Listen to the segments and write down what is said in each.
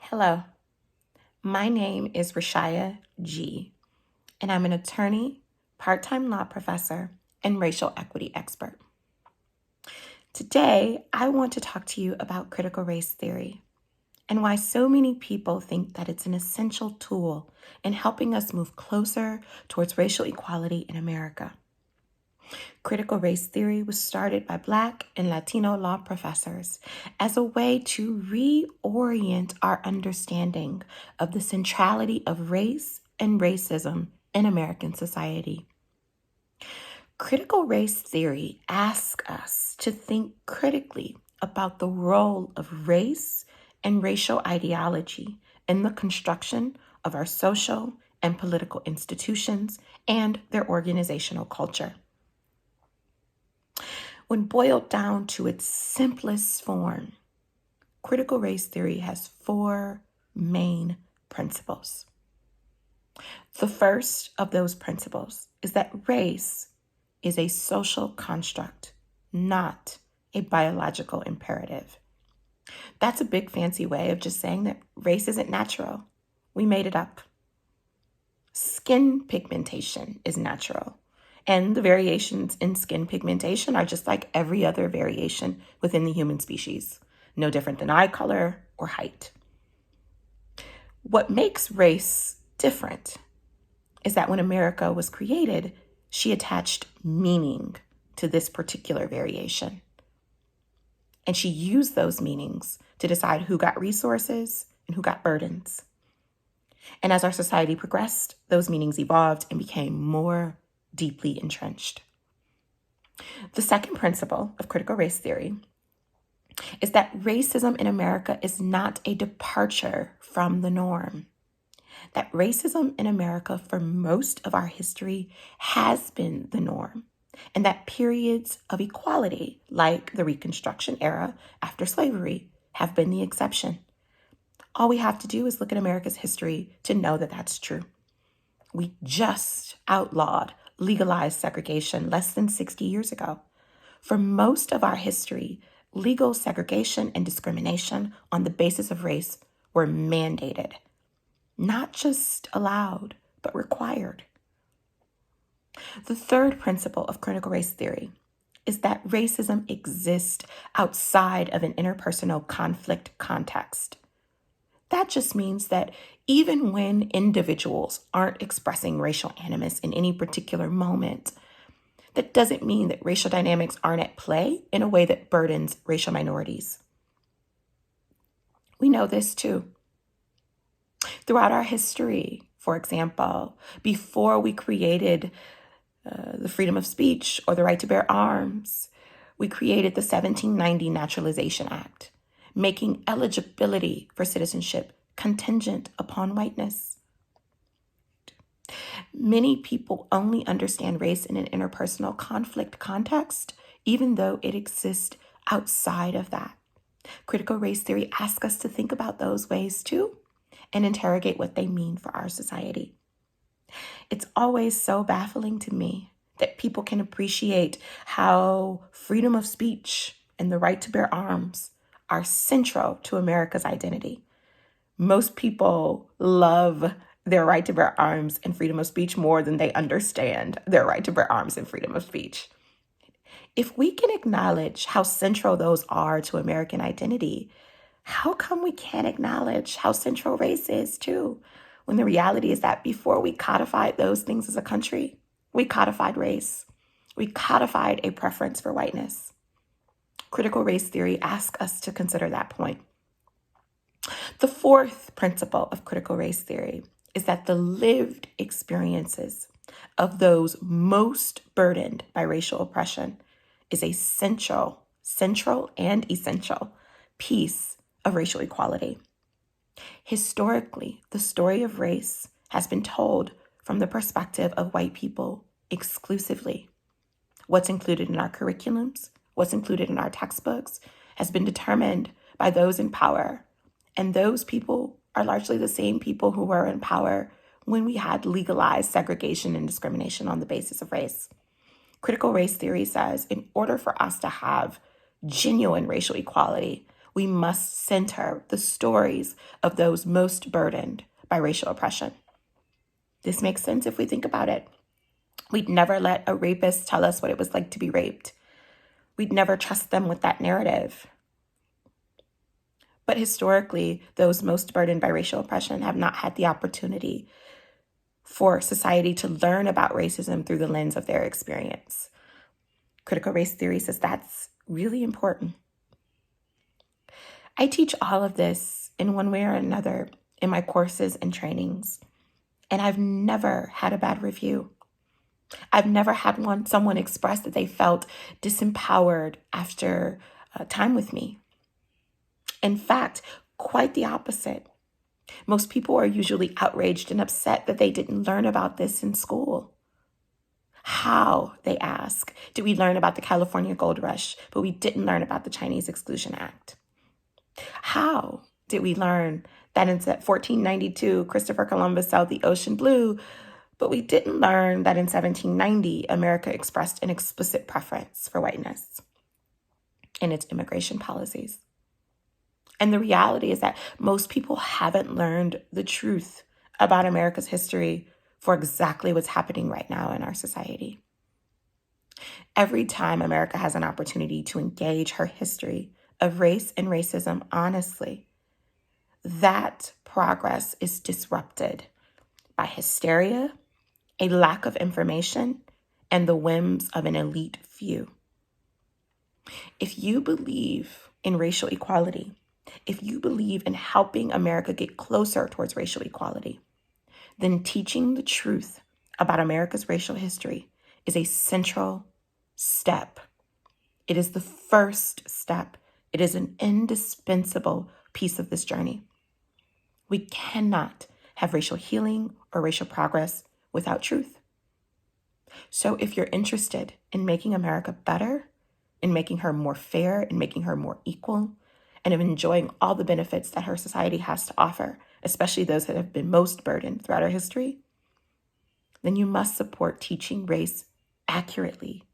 Hello, my name is Rashaya G, and I'm an attorney, part-time law professor, and racial equity expert. Today, I want to talk to you about critical race theory and why so many people think that it's an essential tool in helping us move closer towards racial equality in America. Critical race theory was started by Black and Latino law professors as a way to reorient our understanding of the centrality of race and racism in American society. Critical race theory asks us to think critically about the role of race and racial ideology in the construction of our social and political institutions and their organizational culture. When boiled down to its simplest form, critical race theory has four main principles. The first of those principles is that race is a social construct, not a biological imperative. That's a big fancy way of just saying that race isn't natural. We made it up. Skin pigmentation is natural. And the variations in skin pigmentation are just like every other variation within the human species, no different than eye color or height. What makes race different is that when America was created, she attached meaning to this particular variation. And she used those meanings to decide who got resources and who got burdens. And as our society progressed, those meanings evolved and became more deeply entrenched. The second principle of critical race theory is that racism in America is not a departure from the norm. That racism in America for most of our history has been the norm, and that periods of equality, like the Reconstruction era after slavery, have been the exception. All we have to do is look at America's history to know that that's true. We just outlawed legalized segregation less than 60 years ago. For most of our history, legal segregation and discrimination on the basis of race were mandated, not just allowed, but required. The third principle of critical race theory is that racism exists outside of an interpersonal conflict context. That just means that even when individuals aren't expressing racial animus in any particular moment, that doesn't mean that racial dynamics aren't at play in a way that burdens racial minorities. We know this too. Throughout our history, for example, before we created the freedom of speech or the right to bear arms, we created the 1790 Naturalization Act, making eligibility for citizenship contingent upon whiteness. Many people only understand race in an interpersonal conflict context, even though it exists outside of that. Critical race theory asks us to think about those ways too and interrogate what they mean for our society. It's always so baffling to me that people can appreciate how freedom of speech and the right to bear arms are central to America's identity. Most people love their right to bear arms and freedom of speech more than they understand their right to bear arms and freedom of speech. If we can acknowledge how central those are to American identity, how come we can't acknowledge how central race is too? When the reality is that before we codified those things as a country, we codified race. We codified a preference for whiteness. Critical race theory asks us to consider that point. The fourth principle of critical race theory is that the lived experiences of those most burdened by racial oppression is a central and essential piece of racial equality. Historically, the story of race has been told from the perspective of white people exclusively. What's included in our curriculums, what's included in our textbooks, has been determined by those in power. And those people are largely the same people who were in power when we had legalized segregation and discrimination on the basis of race. Critical race theory says in order for us to have genuine racial equality, We must center the stories of those most burdened by racial oppression. This makes sense if we think about it. We'd never let a rapist tell us what it was like to be raped. We'd never trust them with that narrative. But historically, those most burdened by racial oppression have not had the opportunity for society to learn about racism through the lens of their experience. Critical race theory says that's really important. I teach all of this in one way or another in my courses and trainings, and I've never had a bad review. I've never had someone express that they felt disempowered after time with me. In fact, quite the opposite. Most people are usually outraged and upset that they didn't learn about this in school. How, they ask, did we learn about the California Gold Rush, but we didn't learn about the Chinese Exclusion Act? How did we learn that in 1492, Christopher Columbus sailed the ocean blue, but we didn't learn that in 1790, America expressed an explicit preference for whiteness in its immigration policies? And the reality is that most people haven't learned the truth about America's history for exactly what's happening right now in our society. Every time America has an opportunity to engage her history of race and racism honestly, that progress is disrupted by hysteria, a lack of information, and the whims of an elite few. If you believe in racial equality, if you believe in helping America get closer towards racial equality, then teaching the truth about America's racial history is a central step. It is the first step. It is an indispensable piece of this journey. We cannot have racial healing or racial progress without truth. So if you're interested in making America better, in making her more fair, in making her more equal, and of enjoying all the benefits that her society has to offer, especially those that have been most burdened throughout our history, then you must support teaching race accurately,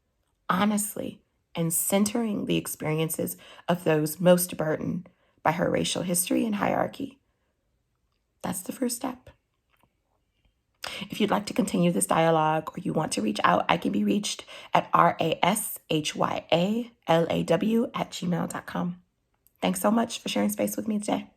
honestly, and centering the experiences of those most burdened by her racial history and hierarchy. That's the first step. If you'd like to continue this dialogue or you want to reach out, I can be reached at rashyaLaw@gmail.com. Thanks so much for sharing space with me today.